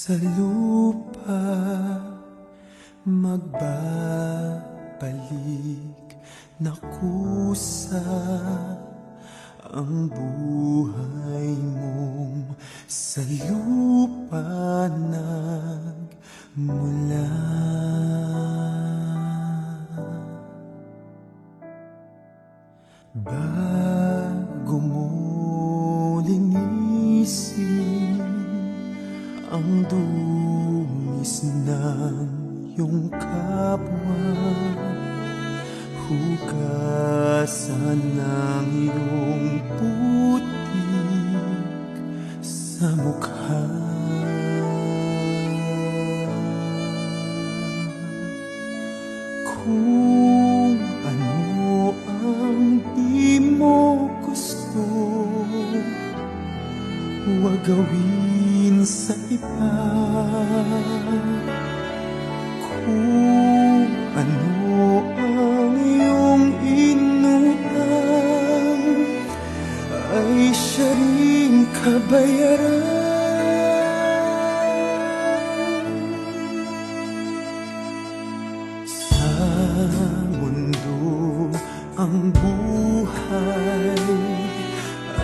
sa lupa magbabalik na kusa ang buhay mong sa lupa nagmula. Bago mo linisin ang dungis ng iyong kapwa, hugasan ng iyong putik sa mukha. Kung ano ang di mo gusto, huwag gawin sa iba. Kung ano ang iyong inutang, ay siya ring kabayaran. Sa mundo ang buhay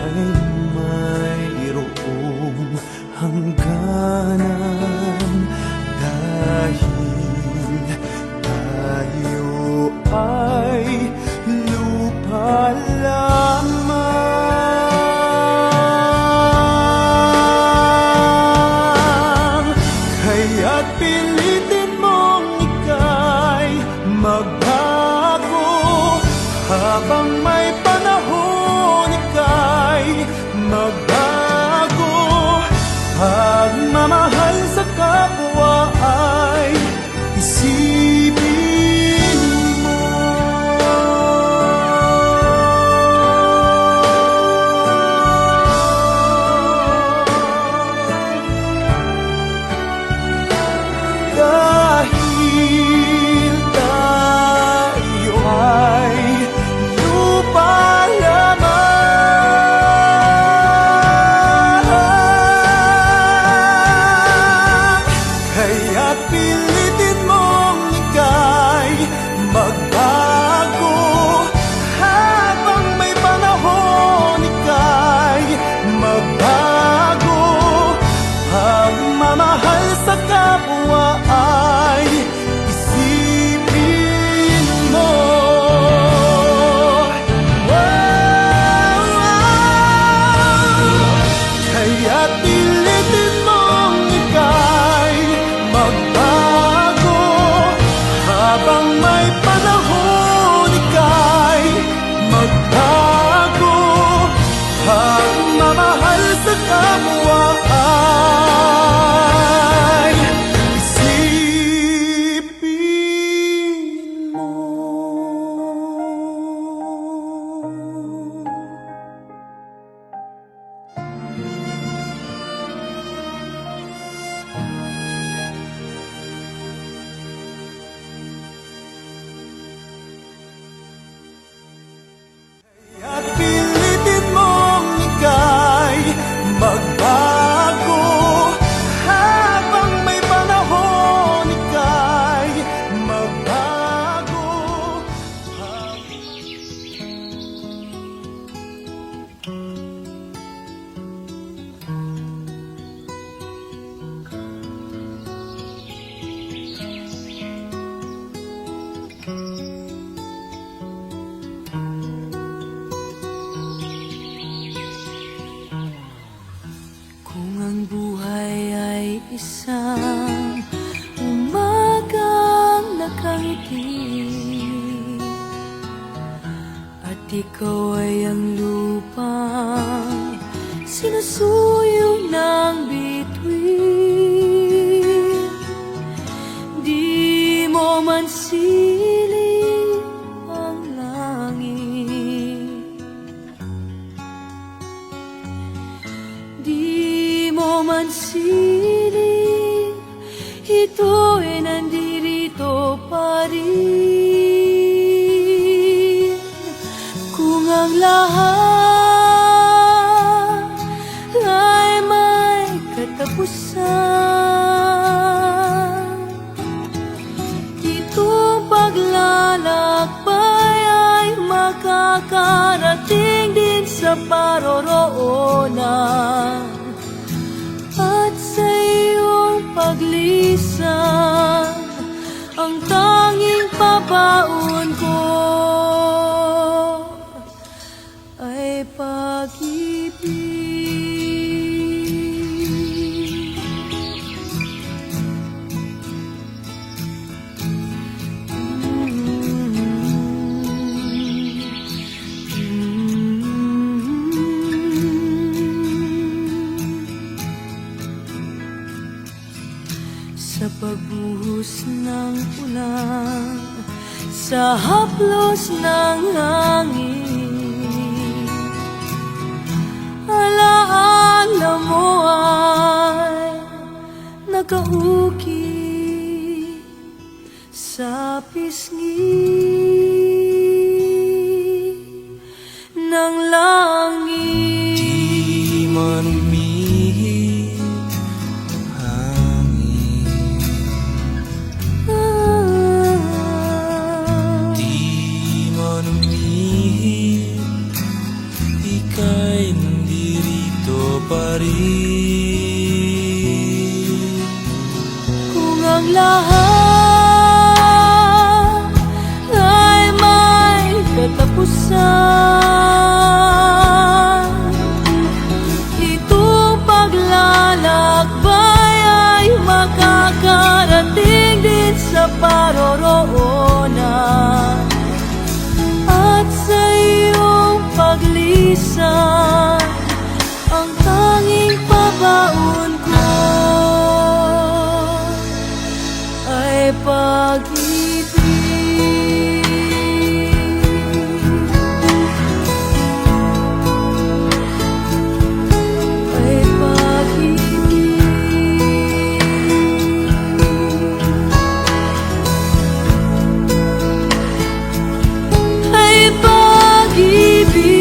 ay mayroong hangganan, dahil tayo ay lupa lamang. Kaya't pilitin mong ika'y magbago, habang may panahon ika'y magbago. Pagmamahal sa kapwa ay isipin mo. Dahil tayo ay lupa lamang, kaya't pilitin mong ika'y magbago, habang may panahon ika'y magbago. Pagmamahal sa kapwa ay isipin mo. Kaya't pilitin mong ika'y magbago, habang may panahon ika'y magbago. Pagmamahal sa kapwa ay isipin mo. At pilitin mong ika'y magbago, habang may panahon ika'y magbago. Kung ang buhay ay isang umagang nakangiti, at ikaw ay ang lupang sinusuyo ng bituin, di mo man siling ang langit, di mo man siling, ito ay nandirito pa rin. Kung ang lahat ay may katapusan, makakarating din sa paroroonan. At sa iyong paglisan, ang tanging pabaon ko ay pag-ibig. Sa pagbuhos ng ulan, sa haplos ng hangin, alaala mo ay nakauki sa pisngi ng langit. Di man umihip ang hangin, di man umihip, ika'y nandirito pa rin. Kung ang lahat ay may katapusan, itong paglalakbay ay makakarating din sa paroroonan. At sa iyong paglisan, ang tanging pabaon ko ay pag-ibig. Ay pag-ibig. Ay pag-ibig.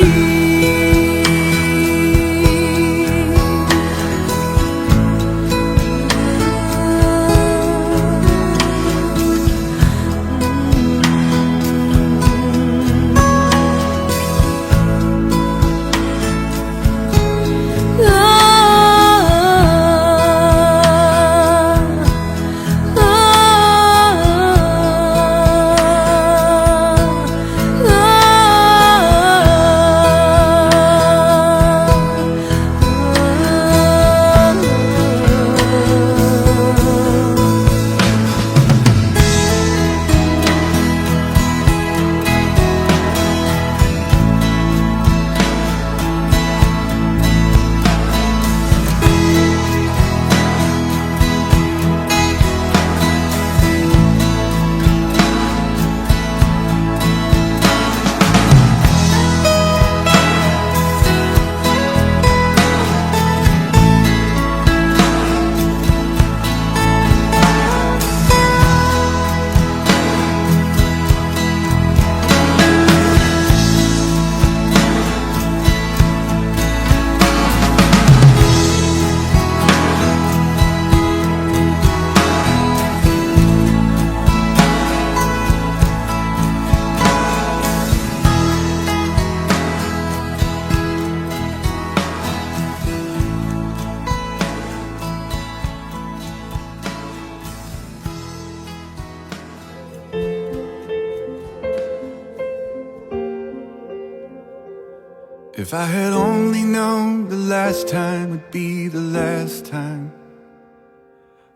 If I had only known the last time would be the last time,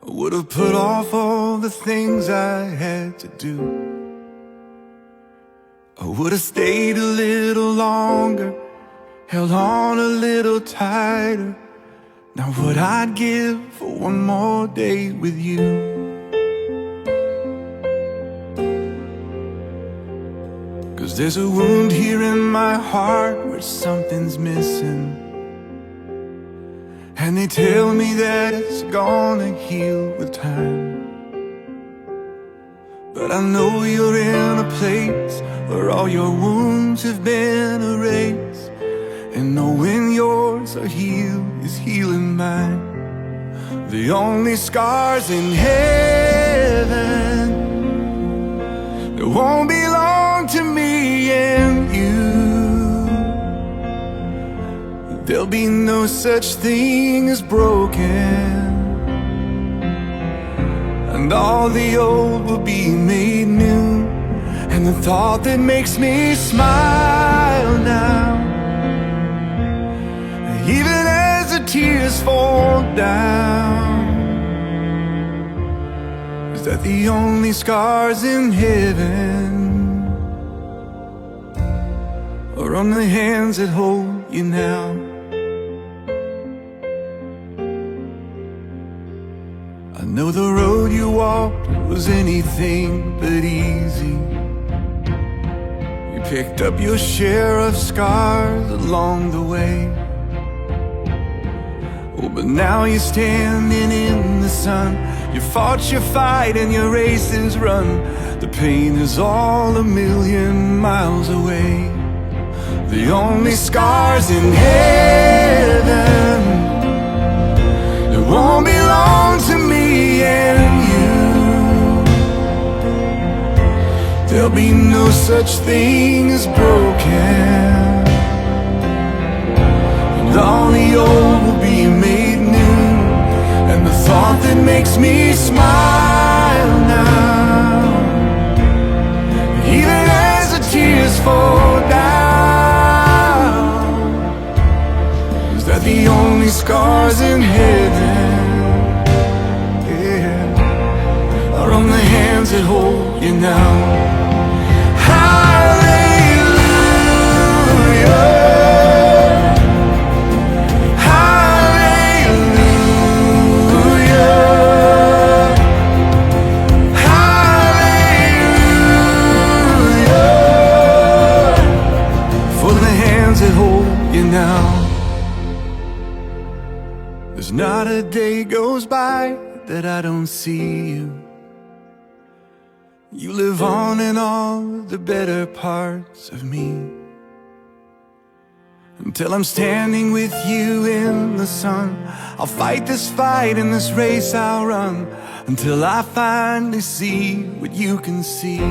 I would have put off all the things I had to do. I would have stayed a little longer, held on a little tighter. Now what I'd give for one more day with you. 'Cause there's a wound here in my heart where something's missing, and they tell me that it's gonna heal with time. But I know you're in a place where all your wounds have been erased, and knowing yours are healed is healing mine. The only scars in heaven that won't belong to me and you. there'll be no such thing as broken, and all the old will be made new. And the thought that makes me smile now, even as the tears fall down, is that the only scars in heaven are on the hands that hold you now. I know the road you walked was anything but easy. You picked up your share of scars along the way. Oh, but now you're standing in the sun. You fought your fight and your race is run. The pain is all a million miles away. The only scars in heaven that won't belong to me and you. There'll be no such thing as broken, and all the old will be made new. And the thought that makes me smile now, even as the tears fall down, is that the only scars in heaven, yeah, are on the hands that hold you now. There's not a day goes by that I don't see you. You live on in all the better parts of me. Until I'm standing with you in the sun, I'll fight this fight and this race I'll run, until I finally see what you can see.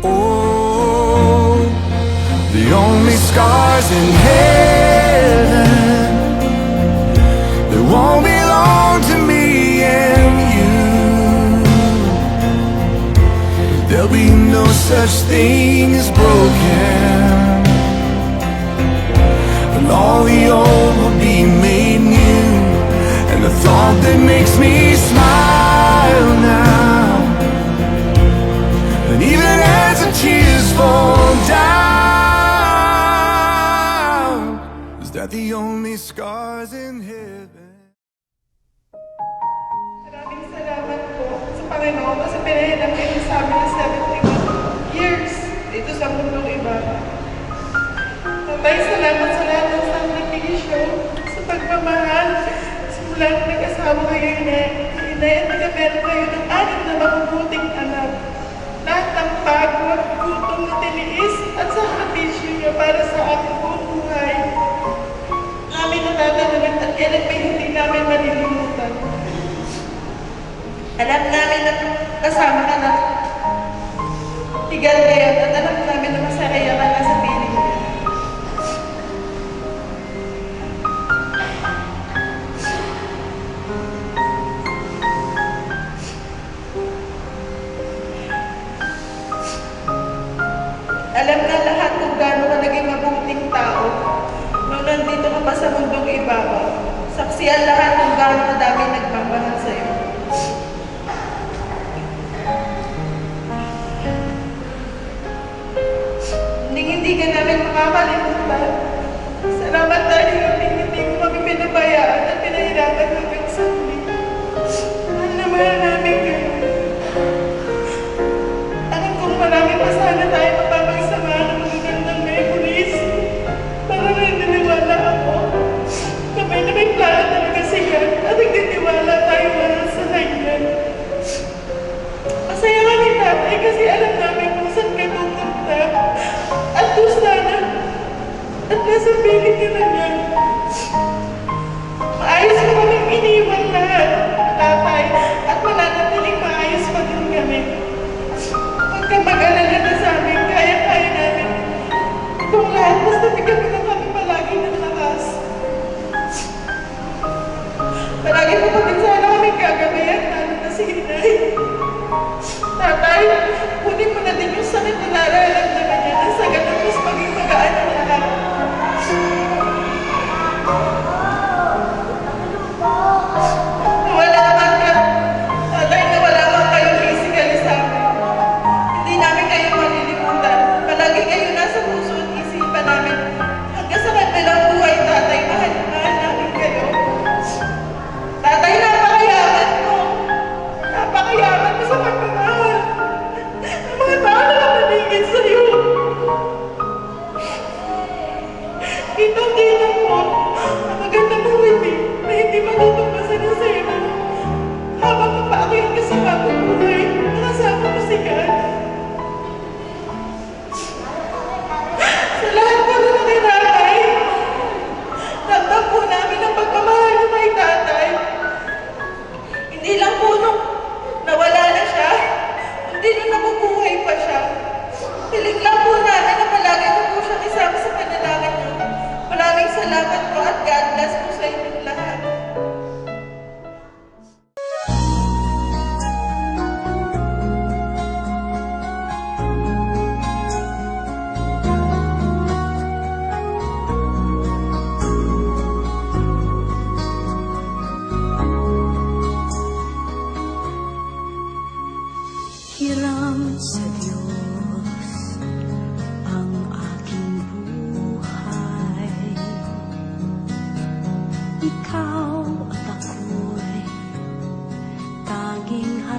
Oh, the only scars in heaven that won't belong to me and you. There'll be no such thing as broken, and all the old will be made new. And the thought that makes me smile now, and even as the tears fall down, is that the only scars in heaven. Maraming salamat po sa Panginoon kasi pinahilang kayo sa amin na 71 years dito sa mundong iba. Tatay, salamat sa lahat ng sakripisyo, sa pagmamahal. Simula nung nag-asawa kayo inay at nagkameron kayo ng 6 na mabubuting anak. Lahat ng pagod, gutom na tiniis at sakripisyo niyo para sa aking buong buhay. Namin natatanagan at kailan pa hindi namin malilimutan. Alam namin na kasama ka na tigal ngayon at alam namin na masaraya ka na sa piling niya. Alam na lahat kung gaano ka naging mabuting tao nung nandito ka pa sa mundong ibabaw. Saksiyan lahat kung gaano kadami nagmamahal sa'yo. Hindi ka namin makakalimutan. Salamat dahil hindi mo kami pinabayaan at pinahirapan hanggang sa huli. Mahal na mahal namin kayo. Alam kong marami pa sana tayo mapapagsamahan ng magagandang memories. Para naniniwala ako. Kamay na may plano talaga siya at nagtitiwala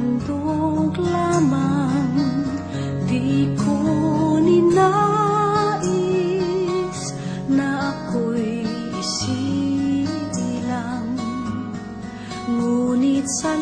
handog lamang, di ko ninais na ako'y isilang. Ngunit sa